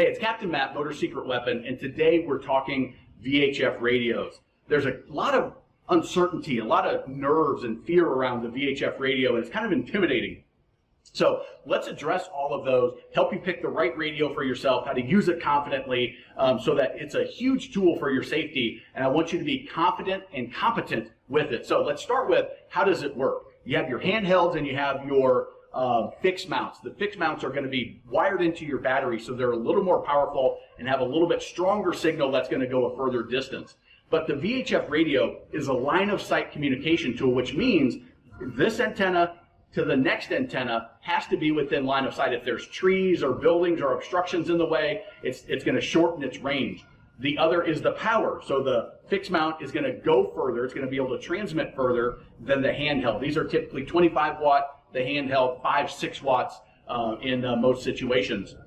Hey, it's Captain Matt, Motor Secret Weapon, and today we're talking VHF radios. There's a lot of uncertainty, a lot of nerves and fear around the VHF radio, and it's kind of intimidating. So let's address all of those, help you pick the right radio for yourself, how to use it confidently so that it's a huge tool for your safety, and I want you to be confident and competent with it. So let's start with, how does it work? You have your handhelds and you have your fixed mounts. The fixed mounts are going to be wired into your battery, so they're a little more powerful and have a little bit stronger signal that's going to go a further distance. But the VHF radio is a line of sight communication tool, which means this antenna to the next antenna has to be within line of sight. If there's trees or buildings or obstructions in the way, it's going to shorten its range. The other is the power. So the fixed mount is going to go further. It's going to be able to transmit further than the handheld. These are typically 25 watt, the handheld 5-6 watts in most situations.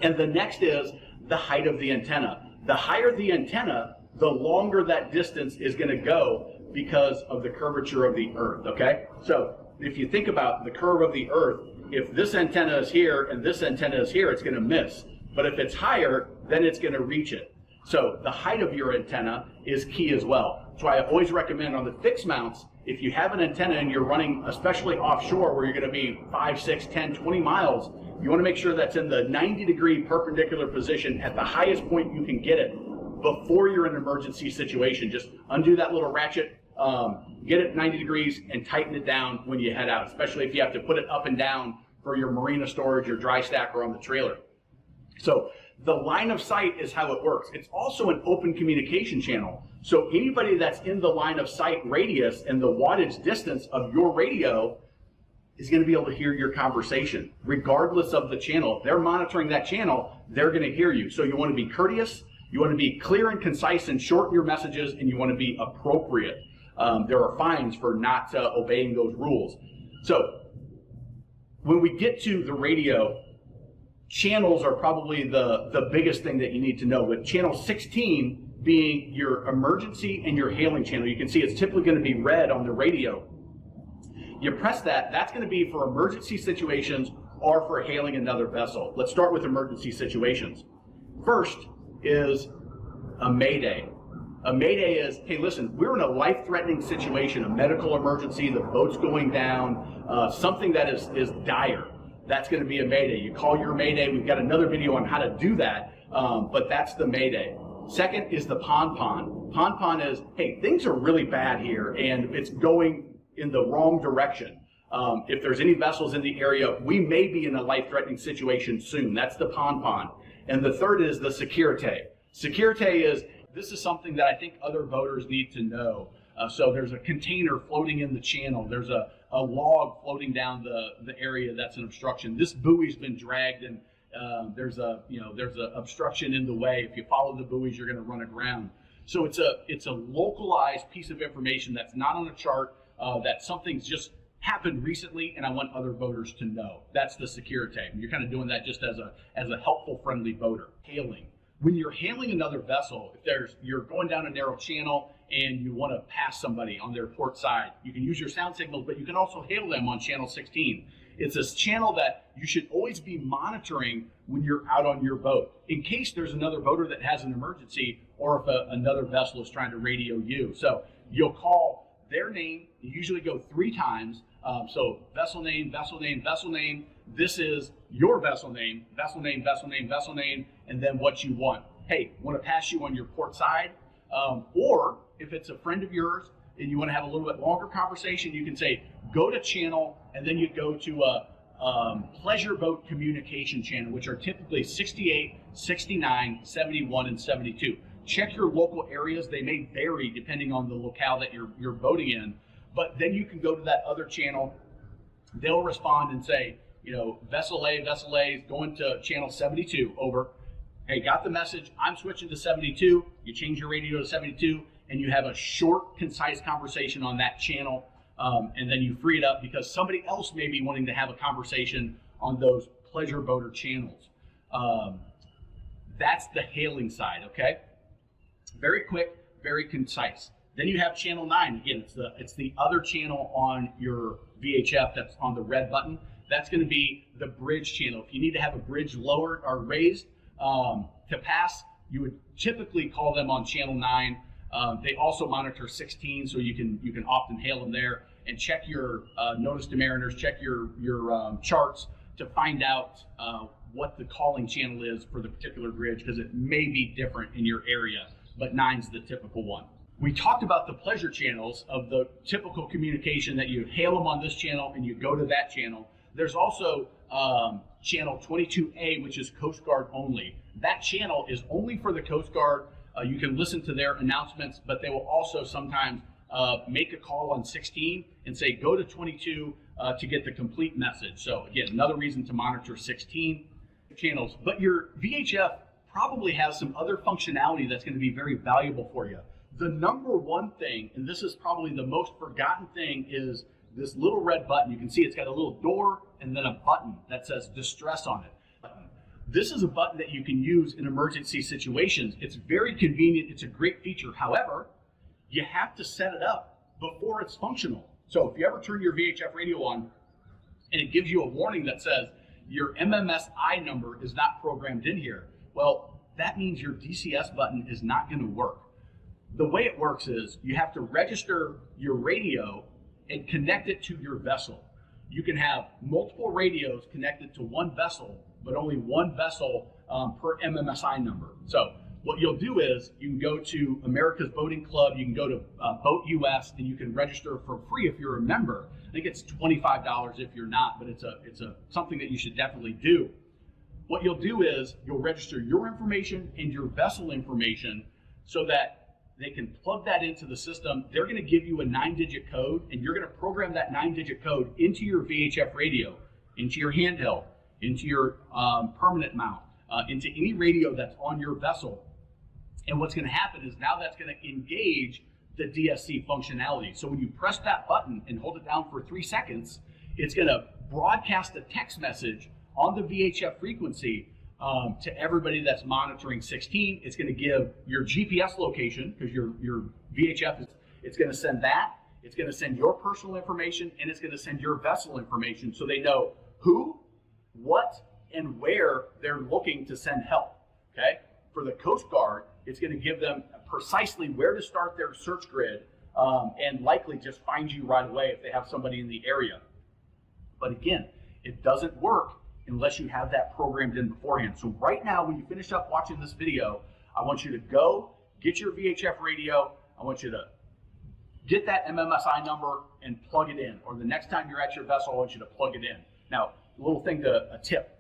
And the next is the height of the antenna. The higher the antenna, the longer that distance is going to go because of the curvature of the earth, okay? So if you think about the curve of the earth, if this antenna is here and this antenna is here, it's going to miss. But if it's higher, then it's going to reach it. So the height of your antenna is key as well. That's why I always recommend on the fixed mounts, if you have an antenna and you're running, especially offshore where you're going to be 5, 6, 10, 20 miles, you want to make sure that's in the 90-degree perpendicular position at the highest point you can get it before you're in an emergency situation. Just undo that little ratchet, get it 90 degrees and tighten it down when you head out, especially if you have to put it up and down for your marina storage, your dry stack, or on the trailer. So the line of sight is how it works. It's also an open communication channel. So anybody that's in the line of sight radius and the wattage distance of your radio is going to be able to hear your conversation, regardless of the channel. If they're monitoring that channel, they're going to hear you. So you want to be courteous, you want to be clear and concise and short your messages, and you want to be appropriate. There are fines for not obeying those rules. So when we get to the radio, channels are probably the biggest thing that you need to know, with channel 16 being your emergency and your hailing channel. You can see it's typically going to be red on the radio. You press that, that's going to be for emergency situations or for hailing another vessel. Let's start with emergency situations. First is a mayday. A mayday is, hey, listen, we're in a life-threatening situation, a medical emergency, the boat's going down, something that is dire. That's going to be a mayday. You call your mayday. We've got another video on how to do that, but that's the mayday. Second is the pon-pon. Pon-pon is, hey, things are really bad here, and it's going in the wrong direction. If there's any vessels in the area, we may be in a life-threatening situation soon. That's the pon-pon. And the third is the securite. Securite is, this is something that I think other boaters need to know. So there's a container floating in the channel. There's a log floating down the area that's an obstruction. This buoy's been dragged, and there's a obstruction in the way. If you follow the buoys, you're going to run aground. So it's a localized piece of information that's not on a chart. That something's just happened recently, and I want other boaters to know. That's the securite. And you're kind of doing that just as a helpful, friendly boater. Hailing. When you're hailing another vessel, if you're going down a narrow channel and you want to pass somebody on their port side, you can use your sound signals, but you can also hail them on channel 16. It's a channel that you should always be monitoring when you're out on your boat, in case there's another boater that has an emergency, or if another vessel is trying to radio you. So you'll call their name. You usually go 3 times. So vessel name, vessel name, vessel name. This is your vessel name, vessel name, vessel name, vessel name, and then what you want. Hey, want to pass you on your port side? Or if it's a friend of yours and you want to have a little bit longer conversation, you can say, go to channel, and then you go to a pleasure boat communication channel, which are typically 68, 69, 71, and 72. Check your local areas. They may vary depending on the locale that you're boating in, but then you can go to that other channel. They'll respond and say, vessel A is going to channel 72, over. Hey, got the message, I'm switching to 72. You change your radio to 72, and you have a short, concise conversation on that channel, and then you free it up because somebody else may be wanting to have a conversation on those pleasure boater channels. That's the hailing side, okay? Very quick, very concise. Then you have channel 9. Again, it's the other channel on your VHF that's on the red button. That's going to be the bridge channel. If you need to have a bridge lowered or raised, to pass, you would typically call them on channel 9. They also monitor 16, so you can often hail them there and check your notice to mariners, check your charts to find out what the calling channel is for the particular bridge, because it may be different in your area, but 9's the typical one. We talked about the pleasure channels of the typical communication that you hail them on this channel and you go to that channel. There's also channel 22A, which is Coast Guard only. That channel is only for the Coast Guard. You can listen to their announcements, but they will also sometimes make a call on 16 and say, go to 22 to get the complete message. So again, another reason to monitor 16 channels. But your VHF probably has some other functionality that's going to be very valuable for you. The number one thing, and this is probably the most forgotten thing, is this little red button. You can see it's got a little door and then a button that says distress on it. This is a button that you can use in emergency situations. It's very convenient. It's a great feature. However, you have to set it up before it's functional. So if you ever turn your VHF radio on and it gives you a warning that says your MMSI number is not programmed in here, well, that means your DCS button is not going to work. The way it works is you have to register your radio and connect it to your vessel. You can have multiple radios connected to one vessel, but only one vessel per MMSI number. So what you'll do is you can go to America's Boating Club, you can go to Boat US, and you can register for free if you're a member. I think it's $25 if you're not, but it's something that you should definitely do. What you'll do is you'll register your information and your vessel information so that they can plug that into the system. They're going to give you a 9-digit code, and you're going to program that 9-digit code into your VHF radio, into your handheld, into your permanent mount, into any radio that's on your vessel. And what's going to happen is now that's going to engage the DSC functionality. So when you press that button and hold it down for 3 seconds, it's going to broadcast a text message on the VHF frequency to everybody that's monitoring 16. It's going to give your GPS location, because your VHF it's going to send that. It's going to send your personal information, and it's going to send your vessel information, so they know who, what, and where they're looking to send help. Okay. For the Coast Guard, it's going to give them precisely where to start their search grid, and likely just find you right away if they have somebody in the area. But again, it doesn't work unless you have that programmed in beforehand. So right now, when you finish up watching this video, I want you to go get your VHF radio. I want you to get that MMSI number and plug it in. Or the next time you're at your vessel, I want you to plug it in. Now, a tip.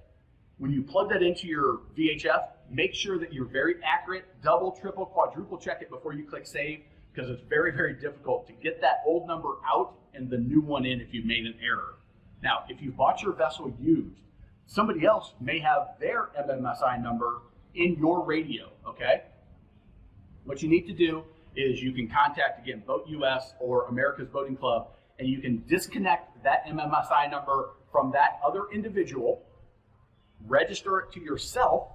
When you plug that into your VHF, make sure that you're very accurate, double, triple, quadruple check it before you click save, because it's very, very difficult to get that old number out and the new one in if you've made an error. Now, if you bought your vessel used, somebody else may have their MMSI number in your radio, okay? What you need to do is you can contact, again, Boat US or America's Boating Club, and you can disconnect that MMSI number from that other individual, register it to yourself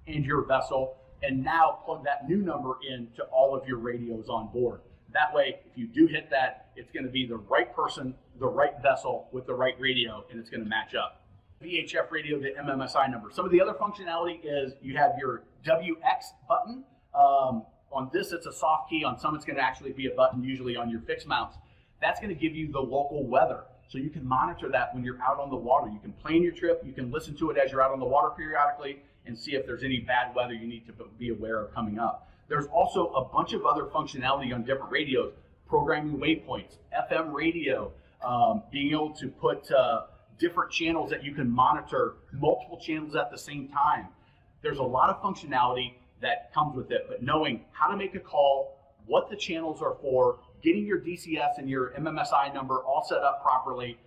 and your vessel, and now plug that new number in to all of your radios on board. That way, if you do hit that, it's going to be the right person, the right vessel with the right radio, and it's going to match up. VHF radio, the MMSI number. Some of the other functionality is you have your WX button. On this, it's a soft key. On some, it's going to actually be a button, usually on your fixed mounts. That's going to give you the local weather. So you can monitor that when you're out on the water. You can plan your trip. You can listen to it as you're out on the water periodically and see if there's any bad weather you need to be aware of coming up. There's also a bunch of other functionality on different radios, programming waypoints, FM radio, being able to put different channels that you can monitor, multiple channels at the same time. There's a lot of functionality that comes with it, but knowing how to make a call, what the channels are for, getting your DCS and your MMSI number all set up properly,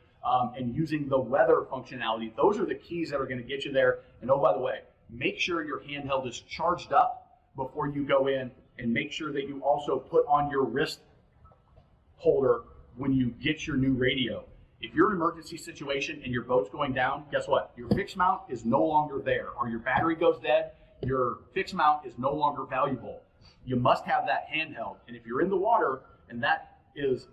and using the weather functionality, those are the keys that are going to get you there. And oh, by the way, make sure your handheld is charged up before you go in, and make sure that you also put on your wrist holder when you get your new radio. If you're in an emergency situation and your boat's going down, guess what? Your fixed mount is no longer there, or your battery goes dead, your fixed mount is no longer valuable. You must have that handheld. And if you're in the water and that is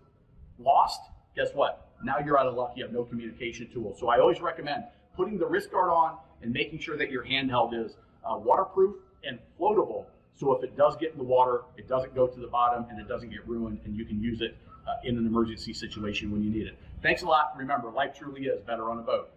lost, guess what? Now you're out of luck. You have no communication tool. So I always recommend putting the wrist guard on and making sure that your handheld is waterproof and floatable. So if it does get in the water, it doesn't go to the bottom and it doesn't get ruined, and you can use it in an emergency situation when you need it. Thanks a lot. Remember, life truly is better on a boat.